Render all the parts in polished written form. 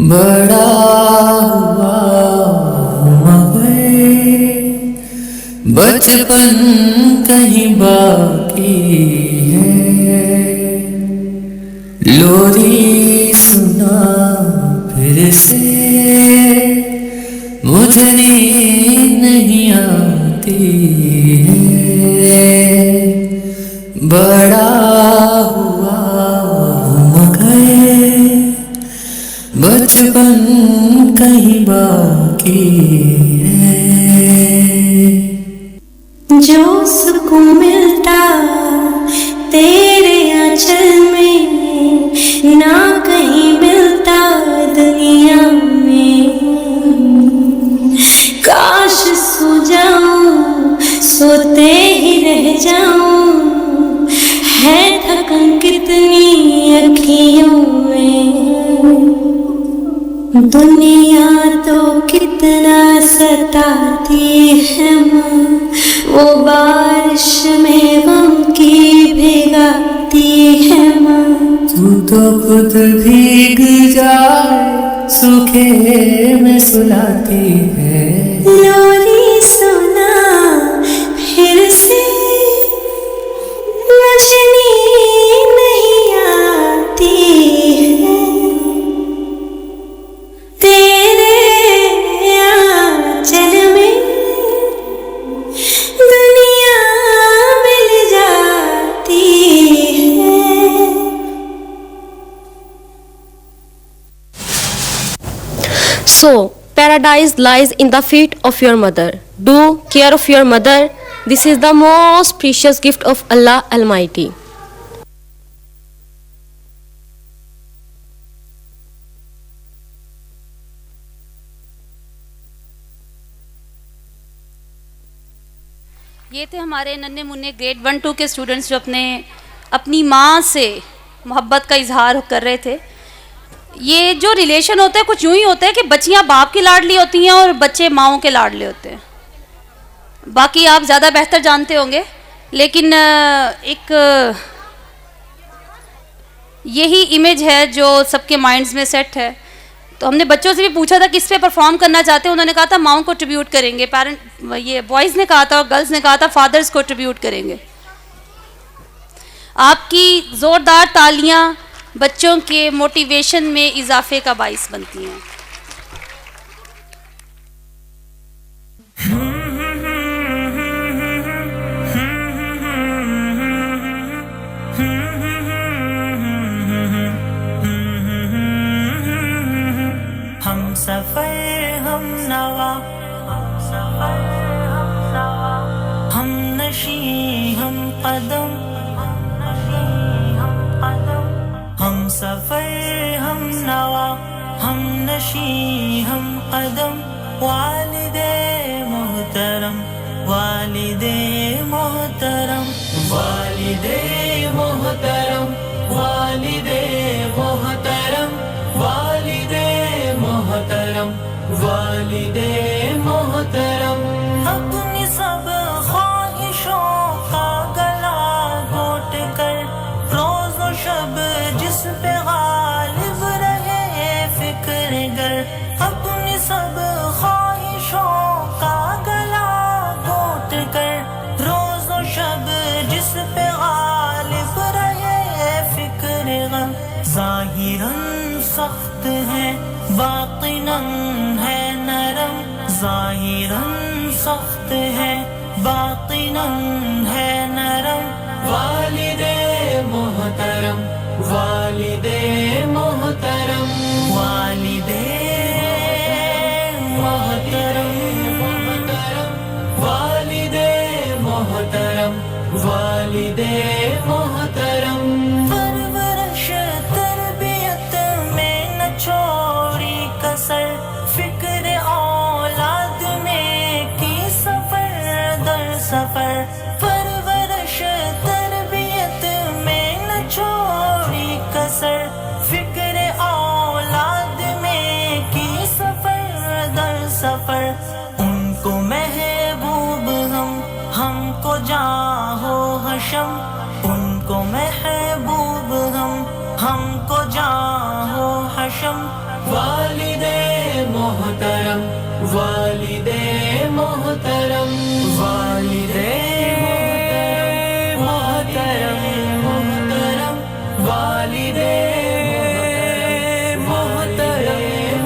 بڑا ہوا مگر بچپن کہیں باقی ہے، لوری سنا پھر سے مجھے نیند نہیں آتی ہے، بڑا ہوا مگر بچپن کہیں باقی ہے، جو سکون ملتا تیرے آنچل میں نہ کہیں ملتا دنیا میں، کاش سو جاؤں سوتے ہی رہ جاؤں، ہے تھکن کتنی اکھیوں میں، دنیا تو کتنا ستاتی ہے ماں، وہ بارش میں غم کی بھگاتی ہے ماں، تو خود بھیگ جائے سوکھے میں سلاتی ہے، لوری سنا پھر سے مجھے نیند نہیں آتی ہے، تیرے آنچل میں دنیا مل جاتی ہے۔ So, paradise lies in the feet of your mother. Do care of your mother. This is the most precious gift of Allah Almighty. یہ تھے ہمارے ننھے منھے گریڈ 1 2 کے اسٹوڈنٹس جو اپنی ماں سے محبت کا اظہار کر رہے تھے۔ یہ جو ریلیشن ہوتا ہے کچھ یوں ہی ہوتا ہے کہ بچیاں باپ کی لاڈلی ہوتی ہیں اور بچے ماؤں کے لاڈلے ہوتے ہیں، باقی آپ زیادہ بہتر جانتے ہوں گے، لیکن ایک یہی امیج ہے جو سب کے مائنڈز میں سیٹ ہے۔ تو ہم نے بچوں سے بھی پوچھا تھا کس پہ پرفارم کرنا چاہتے ہیں، انہوں نے کہا تھا ماؤں کو ٹریبیوٹ کریں گے، یہ بوائز نے کہا تھا اور گرلز نے کہا تھا فادرز کو ٹریبیوٹ کریں گے۔ آپ کی زوردار تالیاں بچوں کے موٹیویشن میں اضافے کا باعث بنتی ہیں۔ ہم سفر ہم نوا، ہم نشیں ہم قدم، ہم سفر ہم نوا، ہم نشیں ہم قدم، والد محترم والد محترم والد محترم والد محترم والد محترم والد محترم، اپنی سب خواہشوں کا گلا گھونٹ کر روز و شب جس پہ غالب رہے فکر گر، اپنی سب خواہشوں کا گلا گھونٹ کر روز و شب جس پہ غالب رہے فکر غم، ظاہراً سخت ہے باطناً ہے نرم، ظاہراً سخت ہے باطناً ہے نرم، والد محترم والد محترم والد محترم والد محترم والد محترم، پرورش تربیت میں نہ چھوڑی کسر، فکر اولاد میں کی سفر در سفر، پرورش تربیت میں نہ چھوڑی کسر، فکر اولاد میں کی سفر در سفر، ان کو محبوب ہم کو جاں و حشم، ان کو محبوب ہم کو جاں و حشم، والد محترم والد محترم والد محترم محترم والد محترم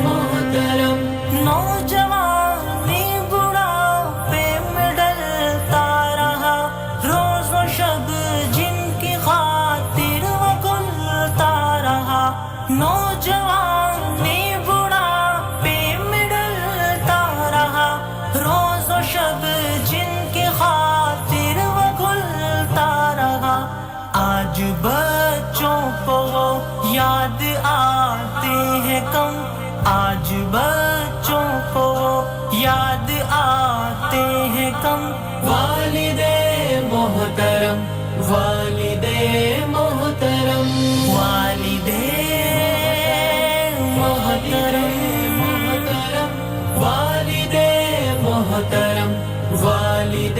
محترم نوجوانی بڑھاپے میں ڈلتا رہا روز و شب جن کی خاطر وہ گلتا رہا نوجوانی بڑھاپے میں ڈلتا رہا روز و شب جن کی خاطر وہ گلتا رہا آج بچوں کو وہ یاد آتے ہیں کم آج بچوں کو وہ یاد آتے ہیں کم والد محترم والد محترم والد محترم محترم والد محترم والد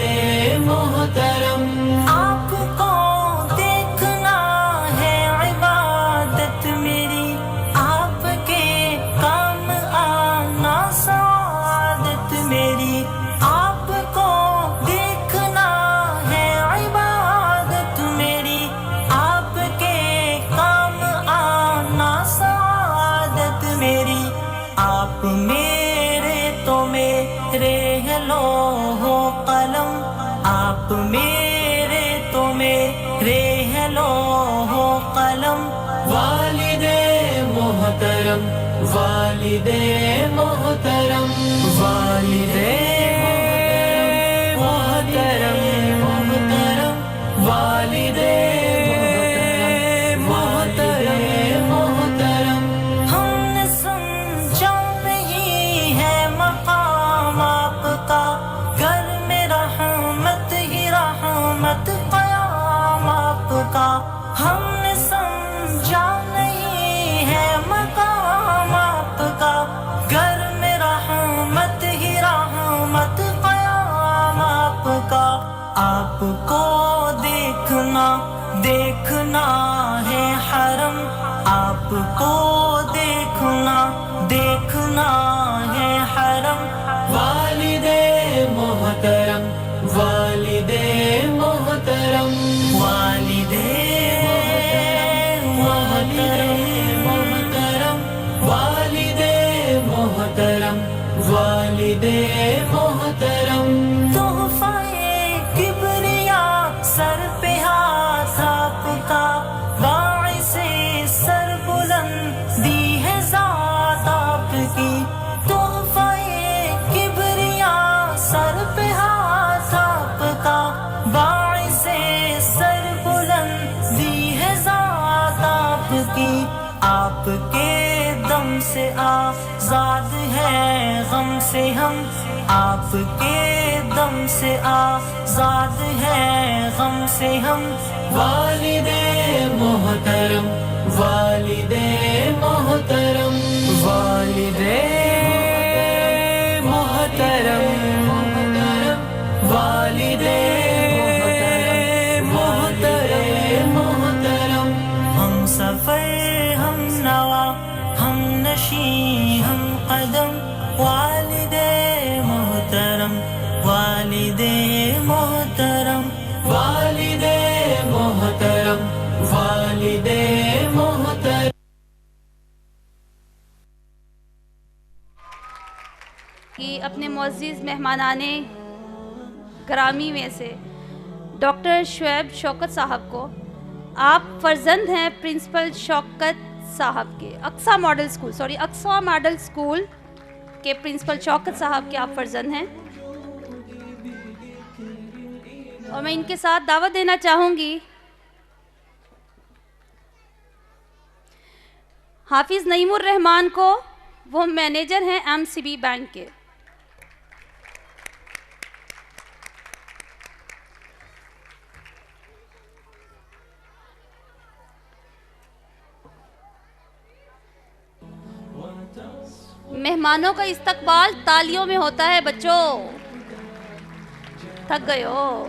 محترم آپ کو دیکھنا ہے عبادت میری آپ کے کام آنا سعادت میری آپ کو دیکھنا ہے عبادت میری آپ کے کام آنا سعادت میری آپ میرے تو میرے ہیں لوح و قلم آپ میرے تو میرے ہیں لوح و قلم والد محترم والد محترم والد محترم محترم والد محترم محترم ہم نے سمجھا نہیں ہے مقام آپ کا گھر میں رحمت ہی رحمت قیام آپ کا ہم نے سمجھا نہیں ہے مقام آپ کا گھر میں رحمت ہی رحمت قیام آپ کا آپ کو دیکھنا دیکھنا ہے حرم آپ کو دیکھنا دیکھنا ہے حرم والد محترم والد محترم والد محترم محترم والد محترم والد محترم تحفہ کبریا سر پہ ہاتھ آپ کا باعث سر بلندی ہے ذات آپ کی تحفہ کبریا سر پہ ہاتھ آپ کا باعث سر بلندی ہے ذات آپ کی آپ کے دم سے آزاد ہے غم سے ہم آپ کے دم سے آزاد ہے غم سے ہم والد محترم والد محترم والد محترم محترم والد محترم محترم ہم سفر ہم نوا ہم نشی ہم قدم والد محترم والد محترم والد محترم والد محترم کہ اپنے معزز مہمانان گرامی میں سے ڈاکٹر شعیب شوکت صاحب کو آپ فرزند ہیں پرنسپل شوکت صاحب کے اقصی ماڈل اسکول کے پرنسپل شوکت صاحب کے آپ فرزند ہیں اور میں ان کے ساتھ دعوت دینا چاہوں گی حافظ نعیم الرحمان کو وہ مینیجر ہیں MCB بینک کے مہمانوں کا استقبال تالیوں میں ہوتا ہے بچوں تھک گئے ہو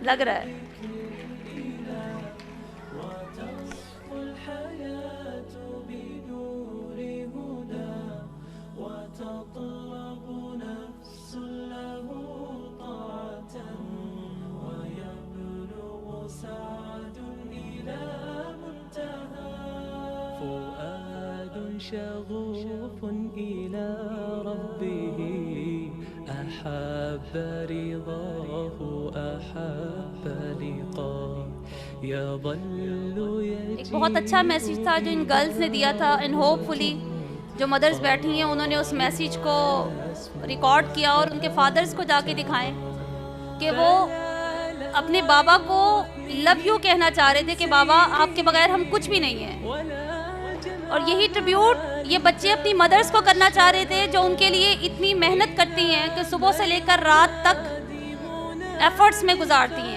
لگ رہا ہے شغوف إلى ربه أحب رضاه أحب لقاه يظل ایک بہت اچھا میسیج تھا جو ان گرلز نے دیا تھا، اینڈ ہوپ فلی جو مدرز بیٹھی ہیں انہوں نے اس میسیج کو ریکارڈ کیا اور ان کے فادرز کو جا کے دکھائیں کہ وہ اپنے بابا کو لو یو کہنا چاہ رہے تھے کہ بابا آپ کے بغیر ہم کچھ بھی نہیں ہیں. اور یہی ٹریبیوٹ یہ بچے اپنی مدرز کو کرنا چاہ رہے تھے جو ان کے لیے اتنی محنت کرتی ہیں کہ صبح سے لے کر رات تک ایفرٹس میں گزارتی ہیں.